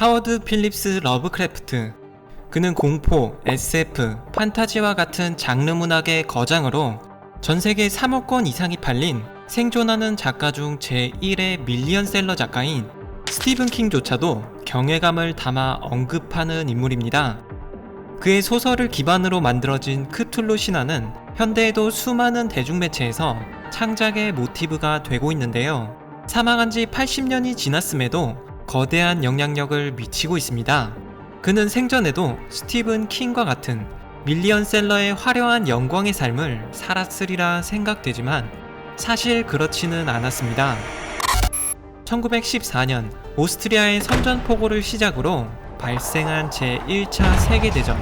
하워드 필립스 러브크래프트. 그는 공포, SF, 판타지와 같은 장르 문학의 거장으로 전세계 3억 권 이상이 팔린 생존하는 작가 중 제1의 밀리언셀러 작가인 스티븐 킹조차도 경외감을 담아 언급하는 인물입니다. 그의 소설을 기반으로 만들어진 크툴루 신화는 현대에도 수많은 대중매체에서 창작의 모티브가 되고 있는데요. 사망한 지 80년이 지났음에도 거대한 영향력을 미치고 있습니다. 그는 생전에도 스티븐 킹과 같은 밀리언셀러의 화려한 영광의 삶을 살았으리라 생각되지만 사실 그렇지는 않았습니다. 1914년 오스트리아의 선전포고를 시작으로 발생한 제1차 세계대전,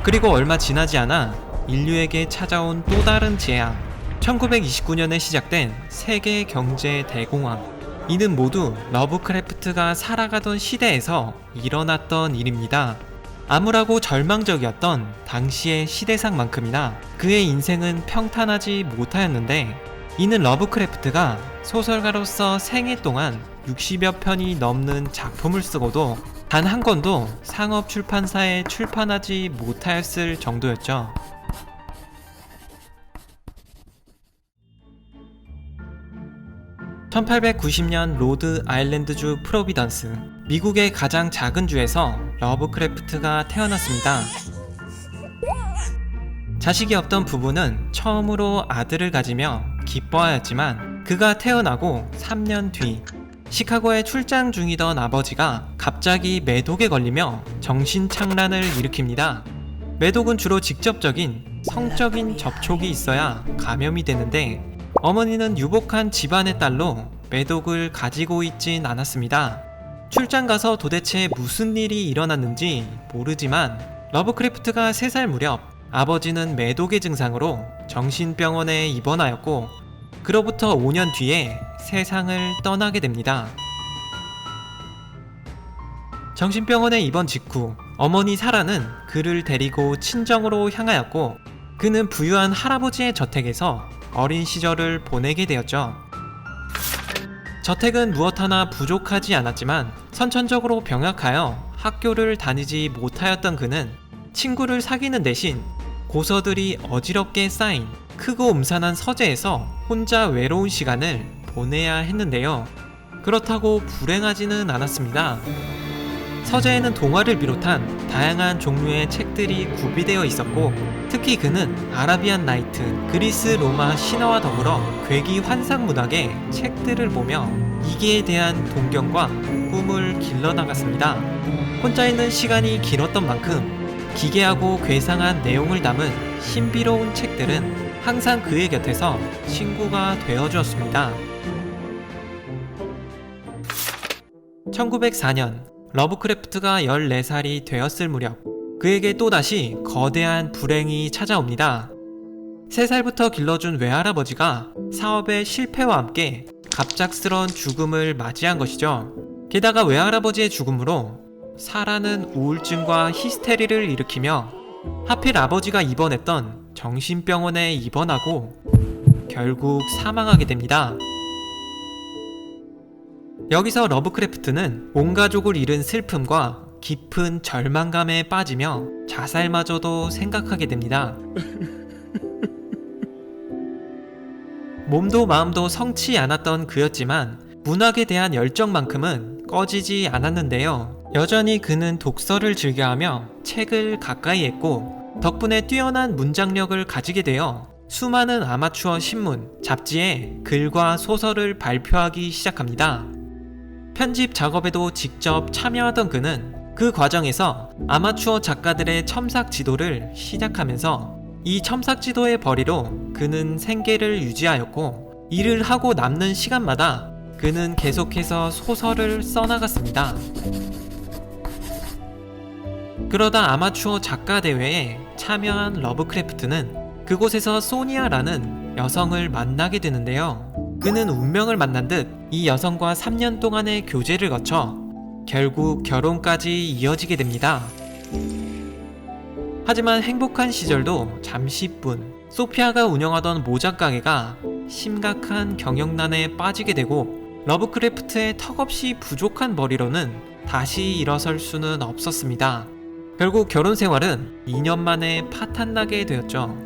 그리고 얼마 지나지 않아 인류에게 찾아온 또 다른 재앙, 1929년에 시작된 세계 경제 대공황. 이는 모두 러브크래프트가 살아가던 시대에서 일어났던 일입니다. 암울하고 절망적이었던 당시의 시대상만큼이나 그의 인생은 평탄하지 못하였는데, 이는 러브크래프트가 소설가로서 생애 동안 60여 편이 넘는 작품을 쓰고도 단 한 권도 상업 출판사에 출판하지 못하였을 정도였죠. (1890년) 로드 아일랜드주 프로비던스, 미국의 가장 작은 주에서 러브크래프트가 태어났습니다. 자식이 없던 부부는 처음으로 아들을 가지며 기뻐하였지만 그가 태어나고 3년 뒤 시카고에 출장 중이던 아버지가 갑자기 매독에 걸리며 정신착란을 일으킵니다. 매독은 주로 직접적인 성적인 접촉이 있어야 감염이 되는데, 어머니는 유복한 집안의 딸로 매독을 가지고 있진 않았습니다. 출장 가서 도대체 무슨 일이 일어났는지 모르지만 러브크래프트가 3살 무렵 아버지는 매독의 증상으로 정신병원에 입원하였고, 그로부터 5년 뒤에 세상을 떠나게 됩니다. 정신병원에 입원 직후 어머니 사라는 그를 데리고 친정으로 향하였고, 그는 부유한 할아버지의 저택에서 어린 시절을 보내게 되었죠. 저택은 무엇 하나 부족하지 않았지만 선천적으로 병약하여 학교를 다니지 못하였던 그는 친구를 사귀는 대신 고서들이 어지럽게 쌓인 크고 음산한 서재에서 혼자 외로운 시간을 보내야 했는데요. 그렇다고 불행하지는 않았습니다. 서재에는 동화를 비롯한 다양한 종류의 책들이 구비되어 있었고, 특히 그는 아라비안 나이트, 그리스 로마 신화와 더불어 괴기 환상 문학의 책들을 보며 이기에 대한 동경과 꿈을 길러나갔습니다. 혼자 있는 시간이 길었던 만큼 기괴하고 괴상한 내용을 담은 신비로운 책들은 항상 그의 곁에서 친구가 되어주었습니다. 1904년 러브크래프트가 14살이 되었을 무렵 그에게 또다시 거대한 불행이 찾아옵니다. 3살부터 길러준 외할아버지가 사업의 실패와 함께 갑작스런 죽음을 맞이한 것이죠. 게다가 외할아버지의 죽음으로 사라는 우울증과 히스테리를 일으키며 하필 아버지가 입원했던 정신병원에 입원하고 결국 사망하게 됩니다. 여기서 러브크래프트는 온 가족을 잃은 슬픔과 깊은 절망감에 빠지며 자살마저도 생각하게 됩니다. 몸도 마음도 성치 않았던 그였지만 문학에 대한 열정만큼은 꺼지지 않았는데요. 여전히 그는 독서를 즐겨하며 책을 가까이 했고, 덕분에 뛰어난 문장력을 가지게 되어 수많은 아마추어 신문, 잡지에 글과 소설을 발표하기 시작합니다. 편집 작업에도 직접 참여하던 그는 그 과정에서 아마추어 작가들의 첨삭 지도를 시작하면서 이 첨삭 지도의 벌이로 그는 생계를 유지하였고, 일을 하고 남는 시간마다 그는 계속해서 소설을 써나갔습니다. 그러다 아마추어 작가 대회에 참여한 러브크래프트는 그곳에서 소니아라는 여성을 만나게 되는데요. 그는 운명을 만난 듯 이 여성과 3년 동안의 교제를 거쳐 결국 결혼까지 이어지게 됩니다. 하지만 행복한 시절도 잠시뿐. 소피아가 운영하던 모작 가게가 심각한 경영난에 빠지게 되고, 러브크래프트의 턱없이 부족한 벌이로는 다시 일어설 수는 없었습니다. 결국 결혼 생활은 2년 만에 파탄나게 되었죠.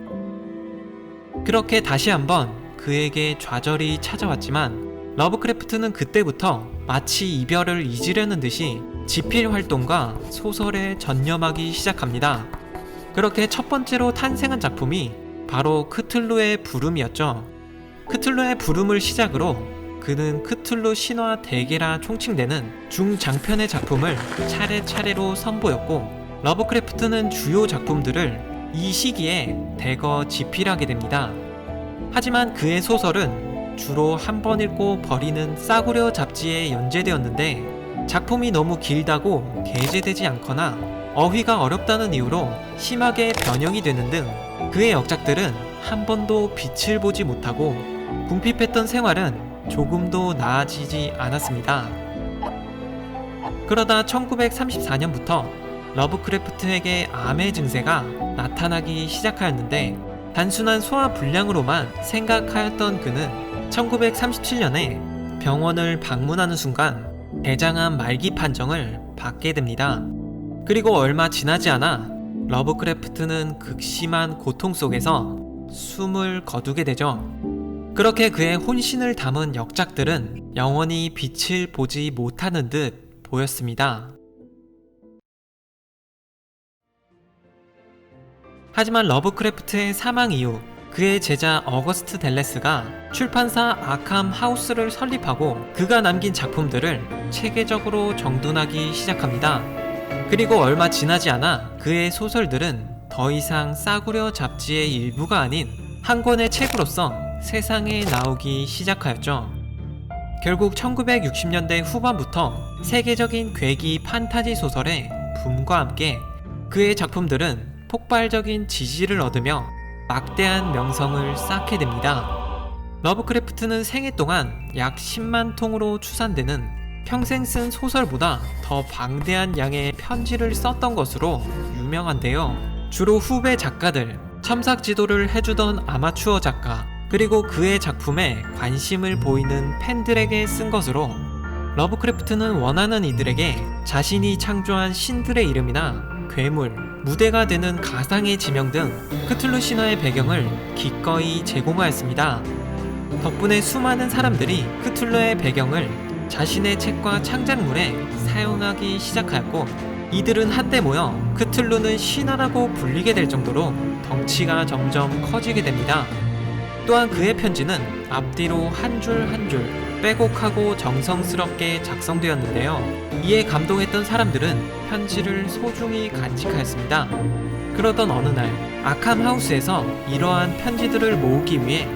그렇게 다시 한번 그에게 좌절이 찾아왔지만 러브크래프트는 그때부터 마치 이별을 잊으려는 듯이 지필 활동과 소설에 전념하기 시작합니다. 그렇게 첫 번째로 탄생한 작품이 바로 크툴루의 부름이었죠. 크툴루의 부름을 시작으로 그는 크툴루 신화 대계라 총칭되는 중장편의 작품을 차례차례로 선보였고, 러브크래프트는 주요 작품들을 이 시기에 대거 집필하게 됩니다. 하지만 그의 소설은 주로 한 번 읽고 버리는 싸구려 잡지에 연재되었는데, 작품이 너무 길다고 게재되지 않거나 어휘가 어렵다는 이유로 심하게 변형이 되는 등 그의 역작들은 한 번도 빛을 보지 못하고 궁핍했던 생활은 조금도 나아지지 않았습니다. 그러다 1934년부터 러브크래프트에게 암의 증세가 나타나기 시작하였는데, 단순한 소화불량으로만 생각하였던 그는 1937년에 병원을 방문하는 순간 대장암 말기 판정을 받게 됩니다. 그리고 얼마 지나지 않아 러브크래프트는 극심한 고통 속에서 숨을 거두게 되죠. 그렇게 그의 혼신을 담은 역작들은 영원히 빛을 보지 못하는 듯 보였습니다. 하지만 러브크래프트의 사망 이후 그의 제자 어거스트 델레스가 출판사 아캄 하우스를 설립하고 그가 남긴 작품들을 체계적으로 정돈하기 시작합니다. 그리고 얼마 지나지 않아 그의 소설들은 더 이상 싸구려 잡지의 일부가 아닌 한 권의 책으로서 세상에 나오기 시작하였죠. 결국 1960년대 후반부터 세계적인 괴기 판타지 소설의 붐과 함께 그의 작품들은 폭발적인 지지를 얻으며 막대한 명성을 쌓게 됩니다. 러브크래프트는 생애 동안 약 10만 통으로 추산되는 평생 쓴 소설보다 더 방대한 양의 편지를 썼던 것으로 유명한데요. 주로 후배 작가들, 첨삭 지도를 해주던 아마추어 작가, 그리고 그의 작품에 관심을 보이는 팬들에게 쓴 것으로 러브크래프트는 원하는 이들에게 자신이 창조한 신들의 이름이나 괴물, 무대가 되는 가상의 지명 등 크툴루 신화의 배경을 기꺼이 제공하였습니다. 덕분에 수많은 사람들이 크툴루의 배경을 자신의 책과 창작물에 사용하기 시작하였고, 이들은 한데 모여 크툴루는 신화라고 불리게 될 정도로 덩치가 점점 커지게 됩니다. 또한 그의 편지는 앞뒤로 한 줄 한 줄 빼곡하고 정성스럽게 작성되었는데요. 이에 감동했던 사람들은 편지를 소중히 간직하였습니다. 그러던 어느 날 아캄 하우스에서 이러한 편지들을 모으기 위해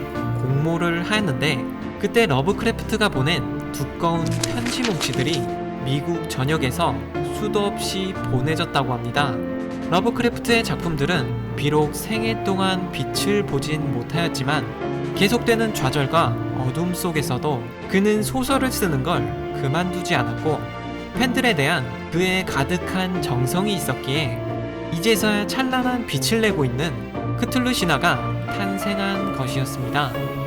공모를 하였는데, 그때 러브크래프트가 보낸 두꺼운 편지 뭉치들이 미국 전역에서 수도 없이 보내졌다고 합니다. 러브크래프트의 작품들은 비록 생애 동안 빛을 보진 못하였지만 계속되는 좌절과 어둠 속에서도 그는 소설을 쓰는 걸 그만두지 않았고, 팬들에 대한 그의 가득한 정성이 있었기에 이제서야 찬란한 빛을 내고 있는 크툴루 신화가 탄생한 것이었습니다.